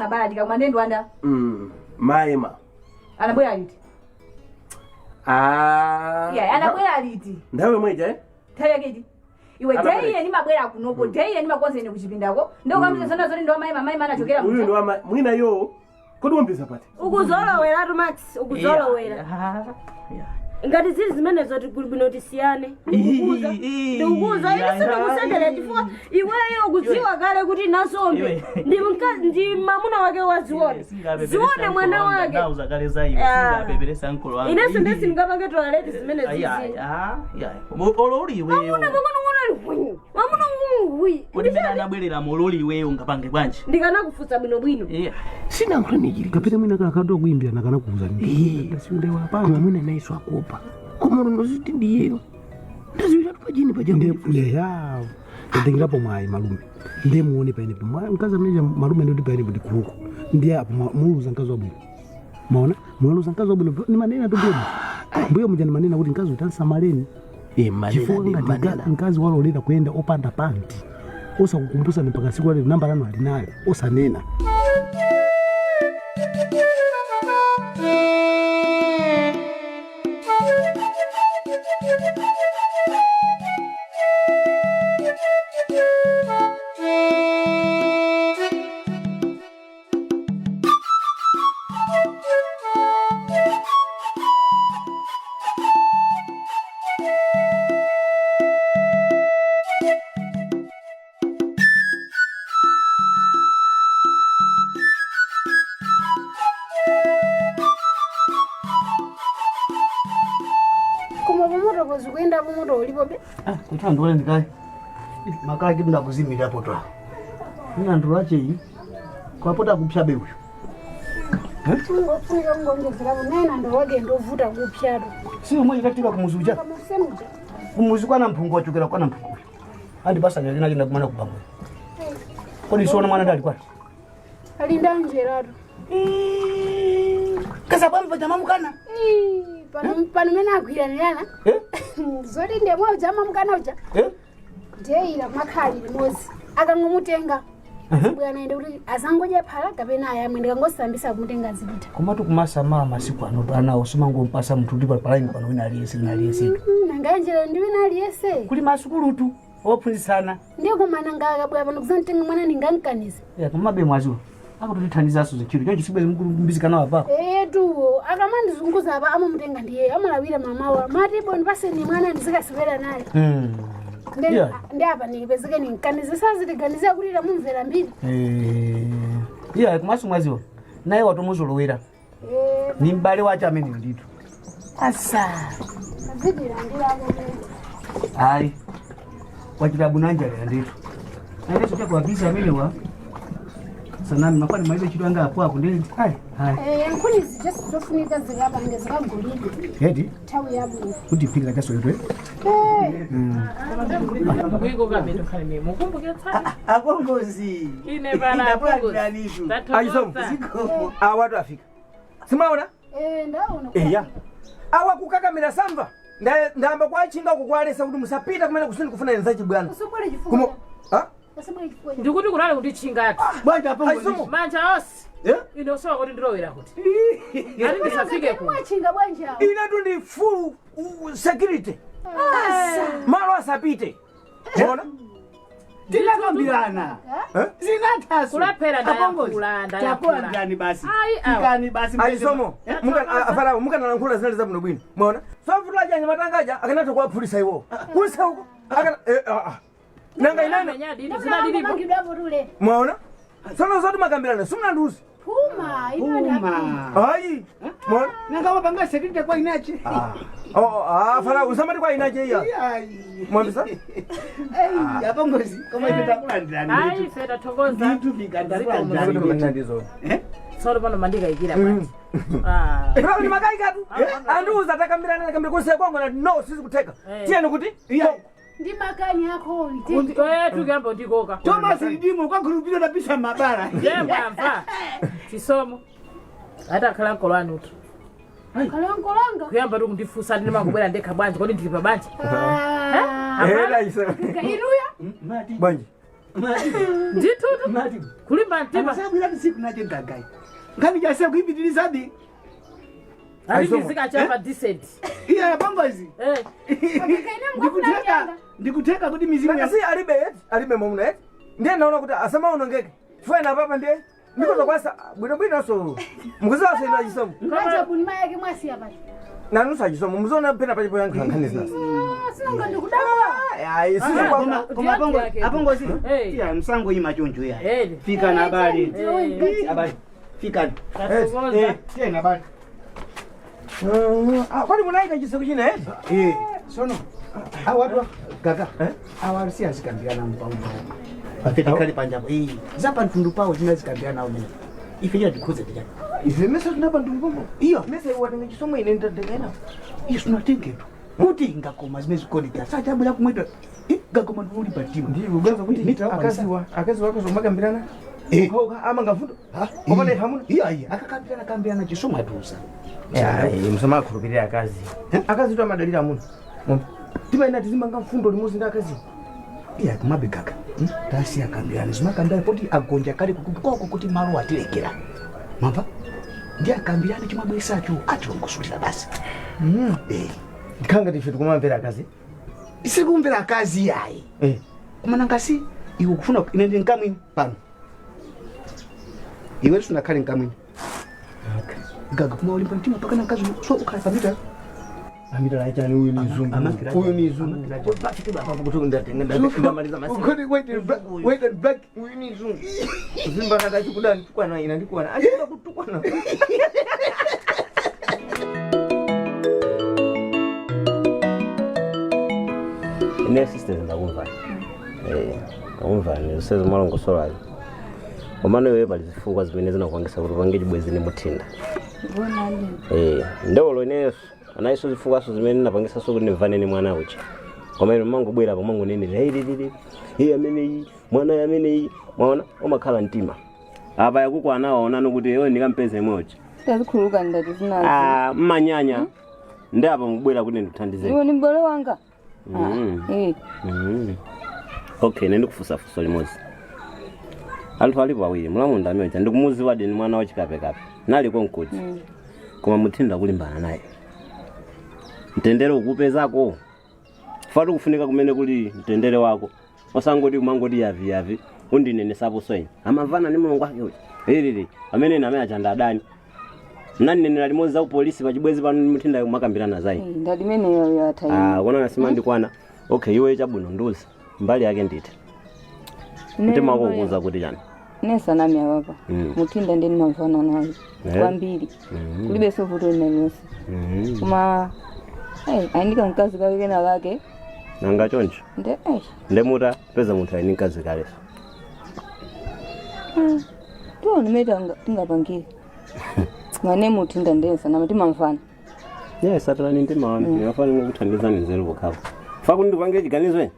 unabala ndika ndendo anda. Maima. Anabwera liti? Yeah, anabwera liti. Ndawe mweja Taya kidi. Iwe dai ni mabwera kunopo, dai ni makonze ne kuchipindako. Ndo kamwe zona zoti ndo maima anachokera mucha. Uyu ndo mwina yo. Kodi wombisa pati. Ukuzolowera tu Max, ukuzolowera. Ngati zili zimene zoti kulibino tisiyane. Ukuza ile sino kusendele chifukwa iweyo ukudziwa kale kuti nasombe. Ndi mamuna wake wazione. Zione mwana wake. Ndauza kale za iwe singapepelesa ankolo wangu. Ine sindesi ngapange toilet zimene zizi. Ololi iweyo. Mamuna ngui. Kodimena anabwerera mololi iweyo ngapange bwanji. Ndikana kufusa bwino. Sina nkhonikiri kapita mwina kakado kuimbira nakana kuuza ndi. Siundewa pa mwina naiswa kopa. Komoro ndoziti ndiyo. Ndazira pajini pajambo. Ya. Ndingapo mai malume. Ndiye muone paine pa. Mkaza mneja malume ndio paine ndi kuruko. Ndiye apo muuluza nkazo bwino. Maona? Muuluza nkazo bwino ni manena tu bwino. Mbuyo mujani manena kuti nkazo tansamaleni. Manena nkazi walolera kwenda opanda panti. Osa kukumbusa mpaka siku ile namba lano alinayo. Osa nena. Kutwa ndole ndikai. Makala kitu ndakuzimira hapo twa. Nina ndulache hii. Kwa pota kupsha bewe. Funga ngongezera nena ndo wage ndo vuta kupshado. Sio mmoja katika kumuzuja. Kumuzikwa na mpungu wachukira kwa na mpungu. Hadi basa nyalina kinda kumana kubamwe. Kodi sio na mwana ndali kwa. Alinda njerado. Kasa bampa jamaa mukana. Pano mena akuiranirana. Zori ndemo jama mukana uja. Deira makhali mozi. Akangumutenga. Bwana ende kuti azangoje phala kapena aya mwendeka ngosambisa kumutenga zipita. Komatu kumasa mama siku anopana usuma ngompasa mtu ndipo palaini pano wina aliyese Nanga njera ndi wina aliyese. Kuli masukulu tu ophunzisana. Ndiye kumana ngaka bwa pano kuzantenga mwana ningankanize. Kumabe mwazo. Akutithandizaso zechiro chonje sibwe mbizikana apa. Tu akamandizunguza apa amutenga ndiye amalawira mamawa. Matibo ndipase ni mwana ndizikasibera naye. Ndi apa nikipezeke ninkanize sazitiganiza kulira mumvera mbiri. Kumasu mwaziwo. Naye watomuzolowera. Ni mbale wacha amene ndito. Asa. Azidira ndirago. Ai. Wachitabu nanja ya ndito. Naye socha kwa visa amene wa. Sanani makwani maize chitu anga hapo ndeli. Hai. Yankuni just tofunika zikaba ngezikagolide. Hedi? Tawi yabu. Kuti pika kaso yetwe. Kuiko kabeto kali mimi. Mukumbuke tsaka. Akongozi. Ine bana akongozi. Aizo. Awatu afika. Simaona? Ndaona. Ya. Awa kukakamira samva. Ndamba kwa chinga kukwalesa kuti musapita kumene kusini kufuna enzachi bwana. Usubule chifuwa. Ndikuti kulale kuti chingati. Bwanja apongozi. Manja osi. Ino sowa kuti ndilowera kuti. Ali ndisafike ku. Mwachinga bwanja. Ina tu ndi full security. Malo asapite. Unaona? Tilakambirana. Zinathasu. Kulapera ndayakula. Chakula ndani basi. Ikani basi. Aisomo. Afara mukana nankula zinali za bwino. Umeona? So mvula janya matangaja akanata kwa polisi iwo. Kusa huko. Akana nanga inane. Umeona? Sono zote makambirana. Sumna nduzi. Puma. Ai. Umeona? Nanga wapanga security kwa inachi. Afara usamati kwa inachi hiyo. Mwambisa? Apongozi kama itakula ndani. Ai feta togoza. Vitu vikandalika ndani. Solo pano mandika ikira kwanza. Bro ni makaika tu. Anduza atakambirana nakambira kose kwangu na no sisi kuteka. Tieni kuti? Ndi makani yako ndi. Tugamba ndikoka. Thomas ndimo kwa kurubira na bisha mabara. Yemba mfa. Kisomo. Hata kala kolani utu. Kalonkolanga. Kuyamba tu kundifusa ndi makubwera ndeka bwanji kodi ndili pa bwanji. Era isa. Iruya? Bwanji. nditutu Mati. kulimba mtima Sabwira siku nache gagai. Ngani jase kuipitilizabi. alimizika chapa decent Iya yapambazi. Ndikuteka kuti mizimu Lakasi alibe momuna eti. Ndiye naona kuti asama unongeke. Fwana papa ndiye. Ndiko kwasa bwino so. Mukuziwa so ina chisomo. Ngacha kunima yake mwasi hapa. Na nusa chisomo muzona pena pachipo yangu ngani zina. Sina ndikudabwa. Ai sisi kwa Koma apongozi. Iya msango hii machonjo ya. Fika na habari. Habari. Fika. Tena habari. Kwani munaika chisomo chine Sono. Watu gaga. Awali si asikambiana mpango. Afika kali panjapo. Zapa ntundu pao zinazikambiana umene. Ifija dikuze tijana. Ife mesa tunapa ndumbo. Iyo. Mesa watenga chisomo ine ndadengena. Iyo tunatengetu. Kuti ngakoma zimezi kodika. Sajabu la kumwita. Ngakoma nduli patiwa. Ndiyo uganza kuti Nita akazi wako zomakambirana. Ama ngafundo. Komane hamuna. Iya akakambirana chisomo atusa. Msoma akhulupirira akazi. Akazi to amadalira muno. Tima ina tizimanga mfundo limuzi ndi akazi. Iya kumabigaka. Tasi akambirana zimakambira poti agonja kali kukukoko kuti malo atilekera. Mamba? Ndiye akambirana chimabwesa cho atilongosulira basi. Kanga tife tukumamvera akazi. Isikumvera akazi yayi. Kumana ngasi iwe kufuna inende nkamwini pano. Iwe sunakali nkamwini. Gaga kuma ulimpa mtima paka na kazi so ukafamita. Amira la chani huyu ni zungu. Huyu ni zungu. Basi tu baba kutoka ndamaliza masiku. Wait and back. Huyu ni zungu. Zimba kaka chukudani tukwa na inandikwa na. Ajenda kutukwa na. Ine sister ndakumva. Kumva ni useze malongo solali. Omane wewe balizifuka zimene zinakuangisa kuti pangeji bwezi ni mutinda. Ndolo ineso anaiso zifuka so zimene napangisa so kuti nimvane ni mwana uchi. Komene mango bwera pa mango nene amene mwana amene mwaona omakhala mtima. Apa yakuko anaona kuti yo ndikampeze mochi. Tazikhuluka ndati zinazo. Mmanyanya. Ndi apa mubwera kuti ndithandize. Iwe ni mbole wanga. Okay, ndikufusa fuso limozi. Anthu alipo awiri mlamunda ameocha ndikumuzi wadi ni mwana wachikape nali konkuti koma mutinda kulimbana naye mtendere ukupezako fatu kufunika kumene kuli mtendere wako osangoti kumangoti yavi undinene sapo soyi amavana ni mulungu wake uchi amene na amene achanda adani nani nene limozi za polisi pachibwezi pano mutinda makambirana zai ndadi mene ya tayi kona nasima ndikwana okay iwe chabuno nduzi mbali yake ndite Ndima kukuza kuti chani. Nesa nami hapa. Mutinda ndeni mamfana nayo. Kwambiri. Kulibe sofuto ina nyose. Kuma aindika nkazi kake na kake. Nanga choncho. Ndemuta peza muta ni nkazi kale. Tu nimeta tingapangire. Ngane mutinda ndensa na mtima mfana. Yes, satana ni ndima wani. Nafani ngokuthandiza nzelo bokhapo. Faku ndipange chiganizwe.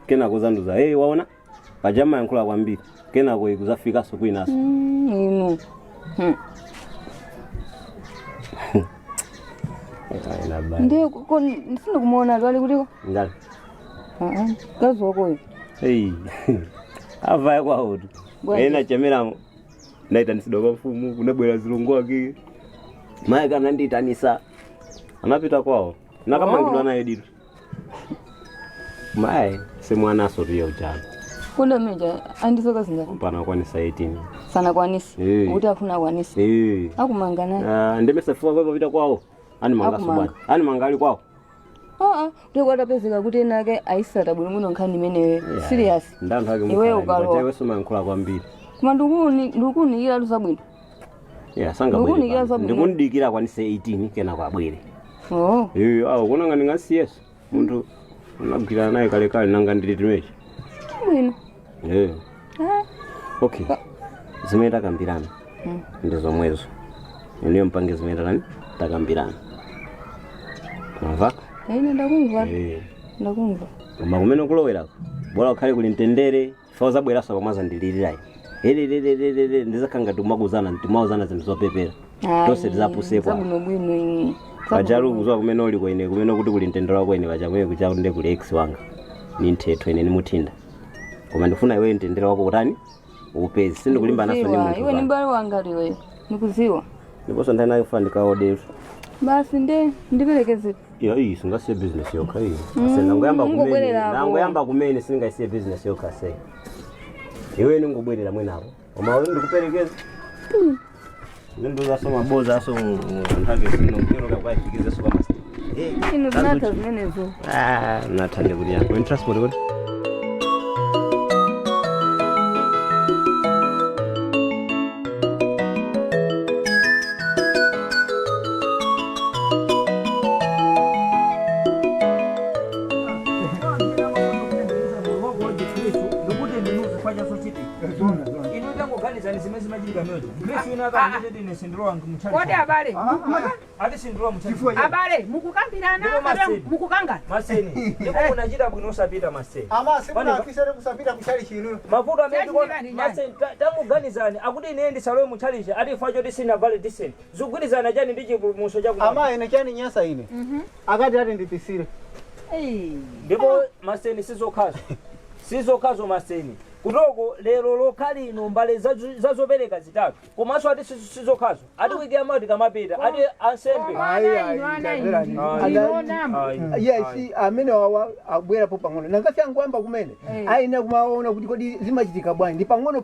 Kena kuzanduza. Waona? Pajama yankula kwambiri. Kena kuzafika so kwinaso. Ino. Ndiye ko ndifuna kumuona lwali kuliko? Ndali. Kazi wako hiyo. Avaya kwa hodu. Ena chemeramo. Ndaita nisidoka mfumu kunabwera zilongo wake. Maye kana nditanisa. Anapita kwao. Na kama ngidwa naye ditu. Maye si mwana sori ya ujana. Kunda meja andisoka singa. Mpana kwanisa 18. Sana kwanisi. Uti afuna kwanisi. Akumangana. Ndemesafua kwa vita kwao. Ani manga subani. Ani mangali kwao. Ndekwata pezeka kuti nake aisata buli muno nkhani mene serious. Ndanthu ake mukhala. Batewe soma nkula kwambiri. Kuma ndukuni ila lusabwino. Yeah, sanga bwino. Ndikundikira kwanisa 18 kena kwa bwere. Kuna ngani ngasi yes. Muntu unagwira naye kale kale nanga ndilitimechi. Bwino. Okay. Zimeta kambirana. Ndizo mwezo. Niyo mpange zimeta nani? Takambirana. Mava? Ndakumva. Ndakumva. Koma kumene kulowera. Bora ukhale kuli mtendere, fauza bwera so komaza ndililirai. Ndizakanga tumakuzana ntimauzana zinthu zopepera. Tose tizapusepo. Bwino. Pajaru kuzwa kumene uli kwene kumene kuti kuli mtendere wako ine pachamwe kucha ndi kuli ex wanga. Ni nthetho ine ni mutinda. koma ndifuna iwe mtendere wako kutani upezi sindikulimba naso ndi munthu iwe ni mbale wanga liwe nikuziwa ndiponso ndani nakufa ndikaodero basi ndiperekeze iyi singasiye business yokha iyi nangoyamba kumene singasiye business yokha sei iwe ningobwerera mwenapo oma ndikuperekeza ndindozaso maboza aso ntake sinokero kakwayifikize soka masi ino zinatha zimenezo nathande kuti yangu in transport kuti abale mukukambirana mukukangana maseni ndipo kunachita bwino usapita maseni ama simunakisere kusapita kuchali chino mavuto amene maseni tamuganizani akuti ine ndisalowe muchalisha ati facho tisina vale decent zugwirizana chani ndi chipulumutso chaku ama ine chani nyasa ine akati ati ndipisire ndipo maseni sizokhazo maseni kutoko lero lokali ino mbale zazopereka zitatu komanso ati sizokhazo ati wiki amati kamapita ati ansembe yes amene abwerapo pang'ono nangasiyangwamba kumene aine kumaona kuti kodi zimachitika bwanji ndi pang'ono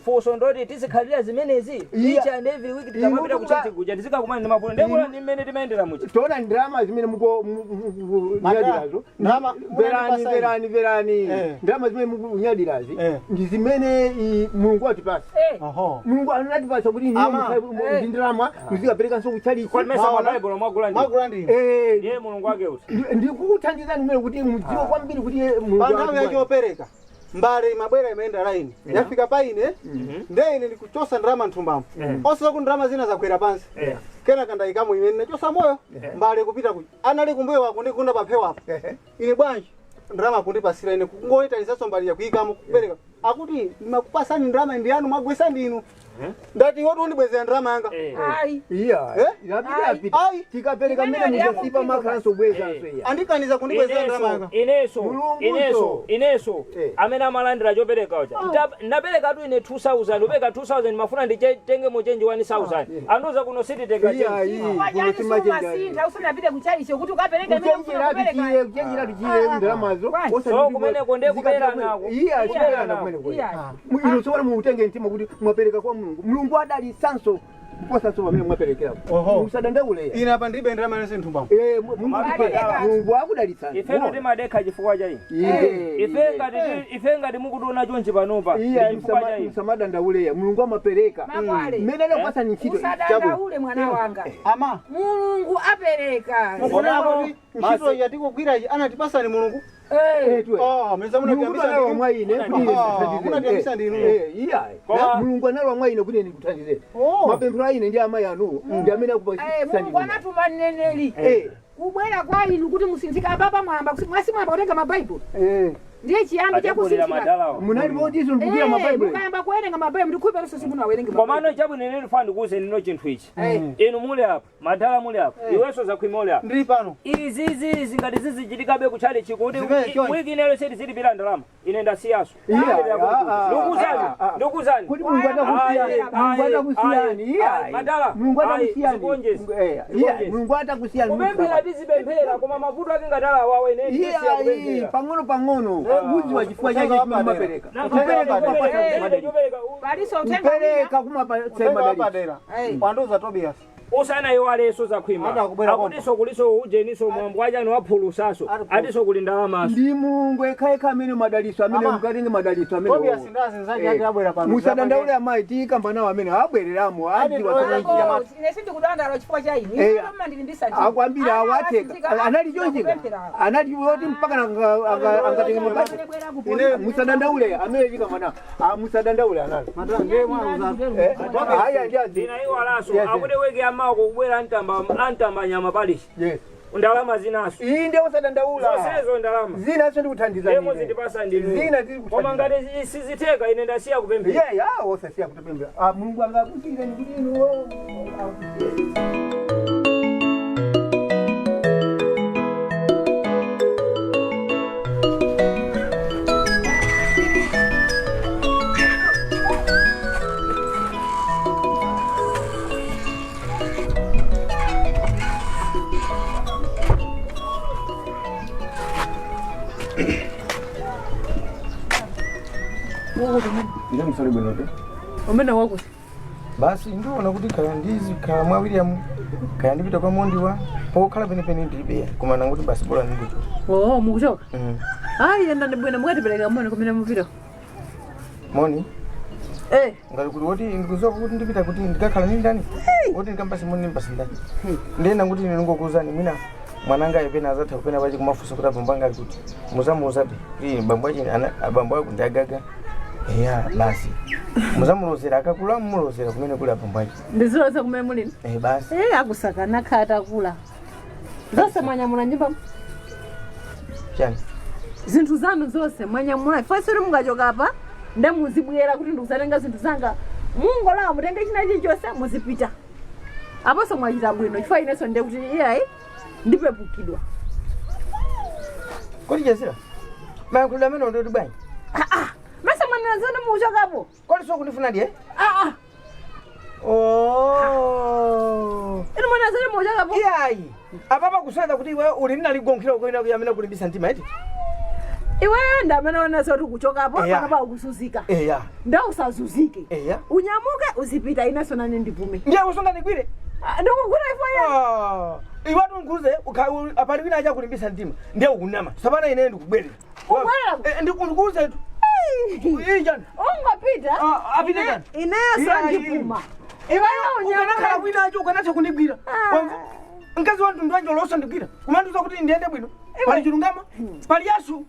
fuso ndoti tizikhalira zimenezi each and every week tikamapita kuchati kuja tizikakumana ndi mavuto ndekula ndi mmene timayendera muchi tiona ndirama zimene mukunyadirazo verani ndirama zimene mukunyadirazi ndi zimene mulungu atipasa mulungu anatipasa kuti ndirama muzikaperekanso kuchali ndiye mulungu wake uti ndikukuthandizani umene kuti mudziwe kwambiri kuti panthawi yachopereka mbale mabwera imeenda laini yafika paine ndeine ndikuchosa ndirama nthumbamo onse kuti ndirama zina zakwera pansi kena kandayikamo imene nachosa moyo mbale kupita kuja anali kumbuyo wako ndikunda paphewapo ine bwanji ndirama kundipasira ine kungoitalizaso mbali yakuyikamo kupereka akuti makupasani ndirama ndi yanu magwesa ndinu ndati woti undibwezera ndirama yanga tikapereka mmene muzasipa makhalanso bwezanso andikaniza kundibwezera ndirama yanga ineso amene amalandira chopereka uja ndapereka tu ine 2000 upeka 2000 mafuna nditenge muchenji 1000 anduza kuno sititenga usanapite kuchalicho kuti ukapereke kuchenjira tuchire ndiramazo so kumeneko ndekubera nako ino sowana muutenge mtima kuti mwapereka kwa mulungu adalisanso kuposanso pamene mwaperekerapo musadandaule ine apa ndilibe ndirama yonse nthumbamu mulungu akudalisani ife kuti madekha chifukwa cha ife ngati mukutiona chonchi panopa musamadandaule mulungu amapereka mmene nakupasani ntchito usadandaule mwana wanga ama mulungu apereka mukuti ntchito yatikugwirayi anatipasani mulungu mulungu analwa mwaine kuti ndikuthandizeni mapemphero aine ndi amayi anu ndi amene mulungu anatuma mneneri kubwera kwa inu kuti musinzike apapa mwamba mwasimwamba kutenga mabaibulo ndiye chiyambi chakusinzika munalipondiso ndikukira mabaibulo mukayamba kuwerenga mabaibulo ndikhuipa lonse simunawerenge komano chabwinene ndifuna ndikuwuzeni nino chinthu ichi inu muli apa madala muli apa iwenso zakhwima uli apa ndili pano izizi ngati zizichitikabe kuchali chikuti wiki inelo seti zilipira ndalama ine ndasiyaso ndikuzani kuti mulungu atakusiyani madala mulungu atakusiyani kupemphera tizipemphera koma mavuto ake ngatala wawo ine pang'ono uzi wa chifukwa chake kumapereka kupereka kumapadera wandoza Tobias usana iwo aleso zakhwima akutiso kuliso ujeniso mwambo wachani waphulusaso atiso kuli ndalamaso ndi mulungu ekhayekha amene madaliso amene mukatenge madaliso amene Tobias ndazi nzake ati abwera pano musadandaule amayi tikamba nawo amene abwereramo ine sindikudandala chifukwa cha inu akwambira awatheka anali chonjika anati woti mpaka angatenge mabati musadandaule amene tikamba nawo musadandaule anali aya ndina iwo alaso akuti weki amako kubwera antamba nyama palishi ndalama zinaso inde usadandaula zosezo ndalama zinaso ndikuthandiza imo zitipasa ndinu koma ngati siziteka ine ndasiya kupemphera osasiya kupemphera mulungu angakusire ndikutino musali bwinote. Umena wako. Basi ndiona kuti kaya ndizi kaya mwa William kaya ndipita kwa mondiwa pokhala penepene ndilibe kumana kuti basi bora ndikucho. Oh, mukuchoka? Ai enda ndibwena mukatipeleka moni kumene mupita. Moni? Ngati kuti woti ndikuzoka kuti ndipita kuti ndikakhala ndi ndani? Woti ndikambasi moni mbasi ndani. Ndenda kuti ine ndingokuzani mina mwananga yepena azatha kupena pachi kumafusa kuti abambanga kuti muzamuzabe kuti bambo achi abambo ako ndagaga. Yeah, basi. Muzamulozera akakula mumulozera kumene kuli abambo achi. Ndiziloza kumene mulini? Basi. Akusakana khata kula. Zose mwanyamula nyumba. Chani. Zinthu zanu zose mwanyamula. Fasiri mungachoka apa ndamuzibwera kuti ndikusatenga zinthu zanga. Mungola mutenge china chilichonse muzipita. Aposo mwachita bwino. Chifukwa ineso ndiye kuti iyayi ndipepukidwa. Kodi jesira? Mayankhulo amene ndoti bwanji? Masa mwana zanu muchokapo. Kodi sokundifuna ndiye? Ino mwana zanu muchokapo. Iyayi. Apapa kusada kuti iwe uli ndaligonkhira kwina kuyamena kulimbisa ntima eti? Iwe ndamene wana zoti kuchokapo pakapa ukusuzika. Ndausazuzike. Unyamuke uzipita ineso nane ndivume. Ndiye usonga ndigwire? Ndikugwira ifoya. Iwatu nkuze apali wina aja kulimbisa ntima. Ndiye ukunama. Sabana ine ndikubwerera. Kubwerera? Ndikuze tu. Ijani. Ungapita? Apita jani. Ineso ndivuma. Iwe ukanakhala wina aja ukanatha kundigwira. Mkazi wantu ndwanje losa ndigwira. Kumanduza kuti ndiende bwino. Pali chilungama? Pali yasu.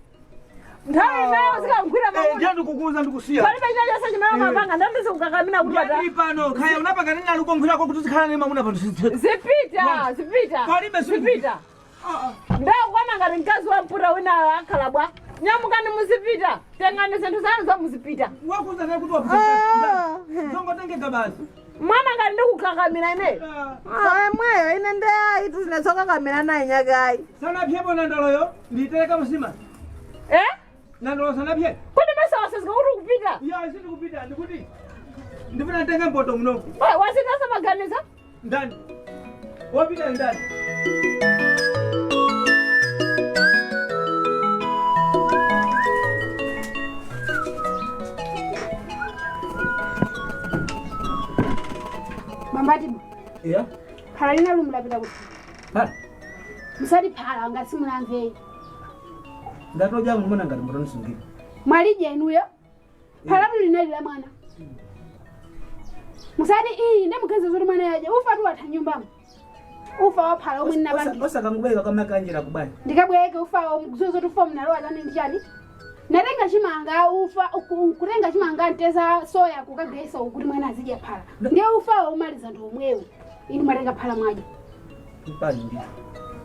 Nthawi nayo zikangwira mamuno. Ndiye ndikukuza ndikusiya. Pali pachina chonse chimene mapanga ndandize kukakamina kuti pata. Ndi pano khaya unapanga nini alugonkhirako kuti zikhala ne mamuna pano. Zipita. Palibe zipita. Ndakwana ngati mkazi wa mpura wina akhala bwa. Nyamukani muzipita. Tengani zinthu zanu za muzipita. Wakuza naye kuti wapita. Zongo tenge gabazi. Mwana ngati ndikukakamira ine. Mweyo ine ndeyayi tuzinetsokakamira naye nyakayi. Sana pyepo nandoloyo nditereka musima. Nandolo sana pye. Kodi mesa wasizika kuti kupita? Ya sindi kupita ndikuti. Ndipita ndenge mpoto muno. Wasitasa maganiza? Ndani. Wapita ndani. Mambati. Phala lina lumula pita kuti. Musati phala ngati munamve. Ndatoja mumuna ngati mutoni sungiri. Mwalije inuyo. Phala lina la mwana. Musati inde mukeze zuri mwana yaje. Ufa tu watha nyumbamo. Ufa waphala omwe nnabangi. Osakangubeka kama kanjira kubaya. Ndikabweke ufa zozo tufa mnalowa zane ndichani. Narenga chimanga ufa kurenga chimanga nteza soya kukagesa ukuthi mwana azidya phala. Ndiye ufa umaliza ndo omwewe. Ini marenga phala mwaje. Mpani ndi.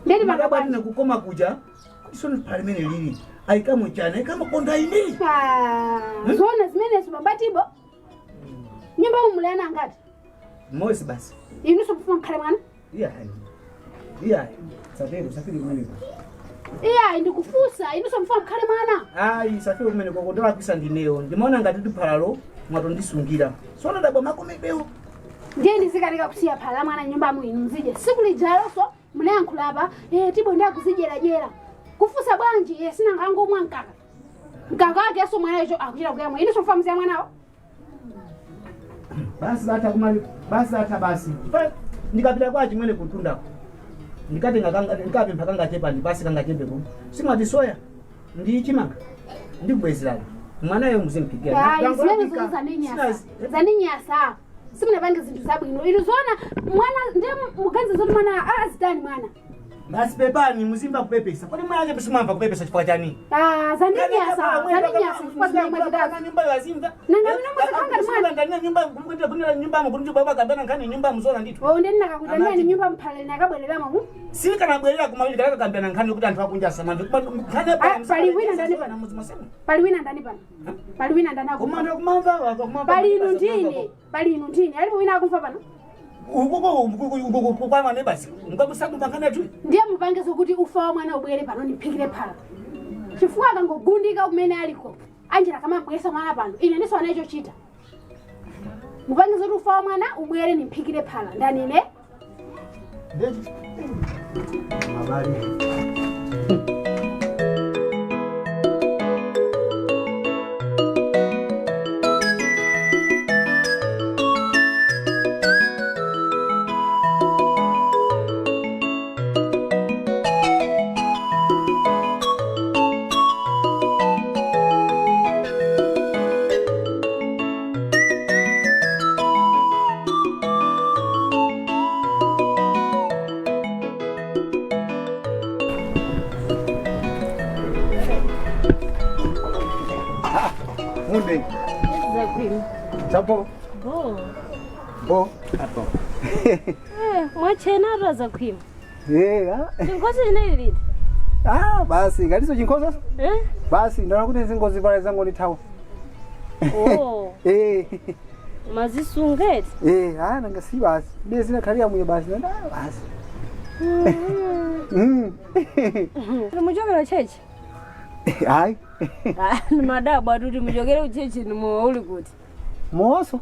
Ndeni makabati nakukoma kuja. Isoni phala mene lili. Aikamu chana, aikamu konda ini. Zona zimene subambatibo. Nyumba umulana ngati. Mosi basi. Inu sokufuna mkhale mwana? Iya. Safiri umene. Iya ndikufusa inu somfuna mkhale mwana. Safiri umene koko ndalapisa ndineyo. Ndimaona ngati tiphalalo mwatondisungira. Sona dabo makomebeo. Ndiye ndizikanika kusiya phala mwana nyumba mwinu mzije. Siku lijaloso munayankhula apa tibo ndi akuzijerajera. Kufusa bwanji sina ngango mwankaka. Mkaka wake aso mwana icho akuchira kuyamwa. Inu somfuna mzia mwanawo? Basi basi. Ndikapita kwa chimwene kutundako. Ndikape mpaka chepa ndipasi kanga chepe ko. Simati soya. Ndi chimanga. Ndikubwezerana. Mwana yo muzimpigia. Zimene zaninyasa. Simuna bange zinthu zabwino. Inu zona mwana ndiye muganze zoti mwana azitani mwana. Basi pepani muzimba kupepesa. Kodi mwana aje msimamba kupepesa chifukwa chani? Zaninyasa chifukwa chani mwachidaka. Nyumba yazimba. Nanga mina muzikanga mwana. Ndani nyumba kumkwenda kunira nyumba mukunju baba kambana nkani nyumba mzona ndito. Ndeni nakakutania ni nyumba mphalele nakabwereramo mu. Sili kana bwerera kumawili kalaka kambana nkani kuti anthu akunja samanje. Nkane pa. Pali wina ndani pano. Pali wina ndani pano. Pali wina ndani ako. Kumamba wako kumamba. Pali inu ndini. Alipo wina akumfa pano. Uko kwa mane basi. Ngakusaku mbangana tu. Ndiye mupange zokuti ufa wa mwana ubwere pano niphikire phala. Chifukwa akangogundika kumene aliko. Anjira kama bwesa mwana pano. Ine ndiso anacho chita. Mupange zoti ufa wa mwana ubwere niphikire phala. Ndani ine? Mabari. Hey. Zakwima. Chapo. Bo. Bo. Mwachena ro zakwima. Ah. Chinkosi chinailidi. Ah, basi ngatiso chinkosa? Eh? Basi ndaona kuti zingozi pala zangu ni tawo. Oh. Mazisungeti. Nanga si basi. Ndiye zina khalia muye basi. Basi. Mujogera chechi. Hayi. Madabu atuti mujogera chechi ni uli kuti. Moso.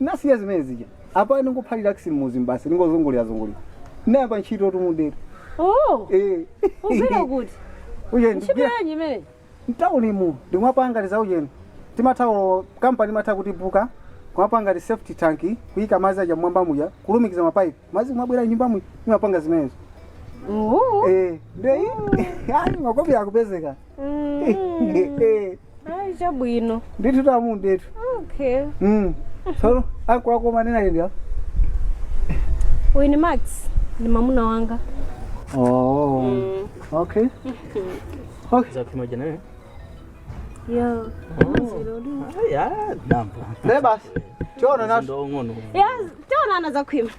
Nasiya zimezi. Apa ndingophalira kusimuzi basi ndingozungulira zungulira. Namba nchito tumundera. Oh. Uvira kuti. Uje ndiye mene. Ntauni mu ndimwapanga liza ujeni. Timatawo company mata kuti buka. Kwapanga li safety tank kuika mazi aja mwamba muya kulumikiza mapipe. Mazi mwabwera nyumba mu mwapanga zimezo. Ndei. Ai makopi yakupezeka. Ai chabwino. Nditu tamu ndetu. Okay. So, akwako manena ndio. Wini Max ni mamuna wanga. Oh. Okay. Okay. Zakwima jana. Yo. Ya, namba. Lebas. Chona nacho. Ndo ngono. Yes, chona na Zakwima.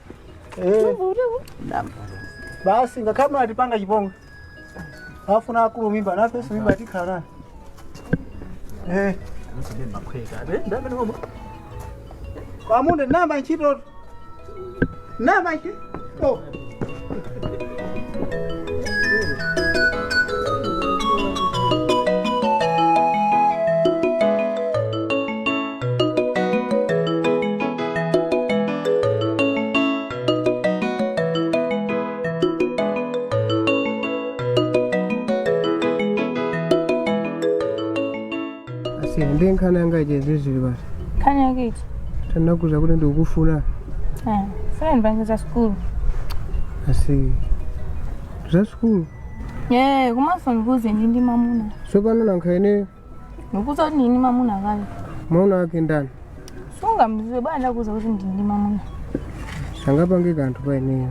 Namba. Basi ngakamna atipanga chipongo. Alafu na akulu mimba na pesa mimba tikhala. Nsibe makweka. Ndaba ngoma. Kwamunde namba nchito. Namba nchito. Oh. Ndenkhana ngaje zizili basi. Khanya kithi. Tanakuza kuti ndikufuna. Friend bangiza school. Asi. Za school. Kumaso nikuze ndi mamuna. Sopano nankhayene. Nikuza kuti ndini mamuna kale. Mauna ake ndani. Sunga mziwe bana ndakuza kuti ndini mamuna. Sangapange kanthu paeneyo.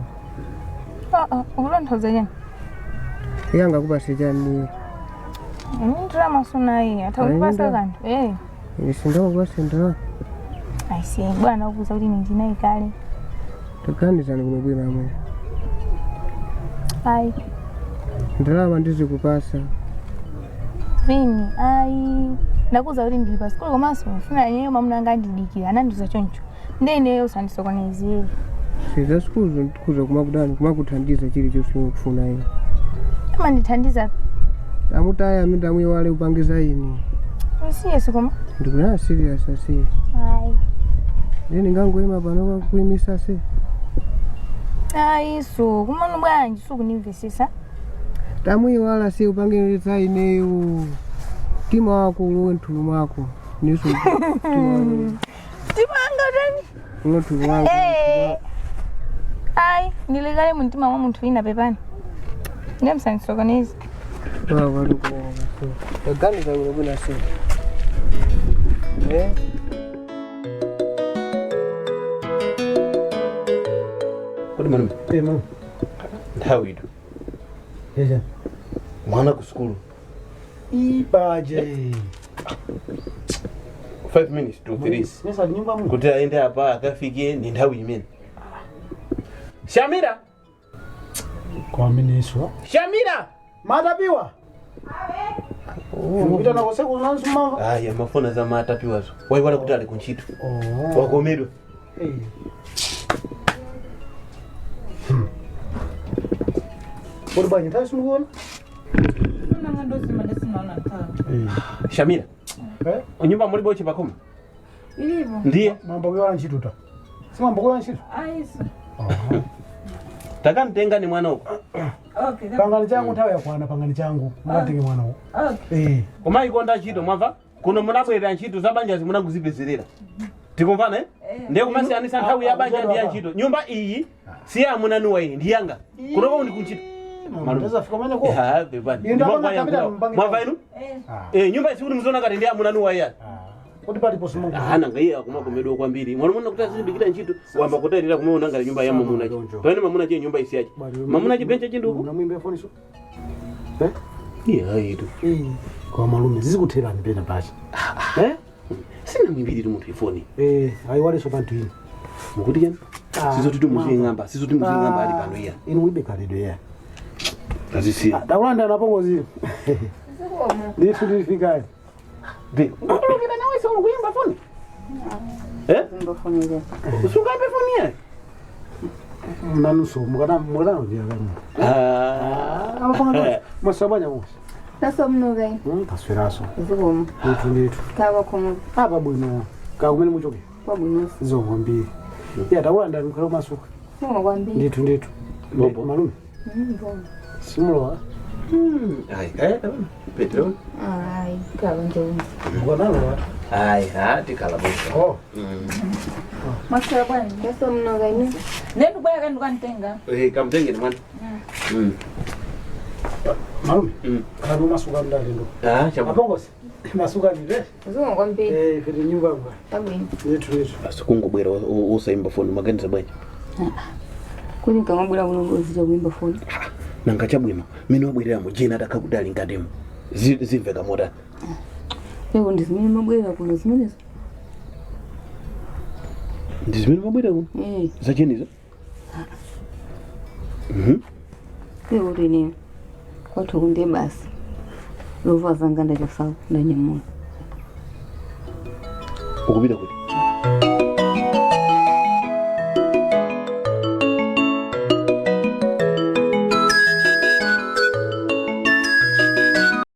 Ukulondoza nyani. Yanga kupase chani. Ndira masuna hii atakupasa kanthu. Isindawo kwasenda. Aisi bwana ukuza kuti ndina ikale. Takandizana kunobwera amwe. Ai. Ndalama ndizikupasa. Vini ndakuza kuti ndili pa sikolo komanso mfuna yenyewe mamuna ngandidikira anandiza choncho. Ndeneyo sandisokonezera. Siza sikulu ndikuza kumakudani kumakuthandiza chili chonse ukufuna ine. Ndithandiza. Amutaya mindamu wale upangiza ini. Serious koma? Ndikuna serious asi. Ai. Ndeni ngangoima pano kuimisa se. So kumano bwanji sukunimvisisa. Tamu wala si upangiza ineyo. Tima wako untulu wako. Niso. Timanga tani? Untulu wako. Ai, nilegale muntima wa muntu ina pepani. Ndemsandisokoneza. Baba lukuwa. Taganiza urabuna se. Kodi mwana. Mama. Nthawi ito. Yeja. Mwana ku school. Ibaje. 5 minutes to finish. Nesa nyumba mu. Kuti aende apa akafike ndi nthawi imene. Shamira. Kwa miniswa. Shamira. Matapiwa. Ngita na kose kunansu mama. Aya mafona za matapiwazo. Wai wala kuti ali kunchito. Wakomedwa. Kodi banye tayi sumukuona? Shamira. Unyumba mulibo chipakoma? Ilivo. Ndiye. Mambo kwa nchito ta. Si mambo kwa nchito. Aisa. Takamtenga ni mwana uko. Okay. Pangani changu tawe yakwana pangani changu. Mukatenge mwana uko. Okay. Koma ikonda ntchito mwamva? Kuno munabwerera ntchito za banja zimunakuzipezerera. Tikumvana ndiye kumasiyanisa nthawi ya banja ndi ya ntchito. Nyumba iyi si ya munanuwa iyi ndi yanga. Kunoko undi kunchito. Ndeza fika manya ko. Bebani. Mwamva inu? Nyumba isi kuti muzona kati ndi ya munanuwa iya. Kodi pali posimungu. Nanga iye akumakomedwa kwambiri. Mwana kuti azindikira ntchito wamba kutalira kumaona ngati nyumba ya mamuna chi. Pamene mamuna chi nyumba isi yachi. Mamuna chi bencha chinduku. Unamwimbe foniso. Iya itu. Kwa malume zizikutherani pena pachi. Sina mwibirira munthu ifoni. Ayiwaleso panthu ine. Mukuti chani? Sizoti muzing'amba ali pano iya. Inu mulibe khalidwe ya. Azisiya. Dakulanda napongozi. Ndithu ndifikayo. Be, ungalokera nawe solo kuyimba foni? Ndofoniza. Usungabe foni yayo? Nanuso mukana vya kanu. Abapongozi. Masabanya mose. Taso mnogai. Taswiraso. Zikomo. Ndithu. Kaba komo. Apa bwino. Kakumene muchoke. Kwa bwino. Zokwambiri. Ya dakulanda nkalo masuka. Soma kwambiri. Ndithu. Bobo. Malume. Simulowa. Petro. Ai, kaba njoo. Ngwanalo. tikhala bwino. Maswera kwani? Taso mnogai ni. Nendo bwana kandu kantenga. Kamtengeni mwana. Malume. Kano masuka ndalendo. Chabo. Apongozi. Masuka ndire. Zikomo kwambiri. Fete nyumba kwa. Pabwino. Ndithu. Asikungobwera usayimba foni maganiza bwanji. Kuni kamabwera kulongozi cha kuimba foni. Nanga chabwino. Mimi wabwera mu jina atakakudali ngademu. Zimveka moda. Leo ndizimene mabwera kuno zimenezo. Ndizimene mabwera kuno? Zachenizo? Leo rine. Kwathu kunde basi. Lova zanga ndachosawa ndanyamula. Ukupita kuti?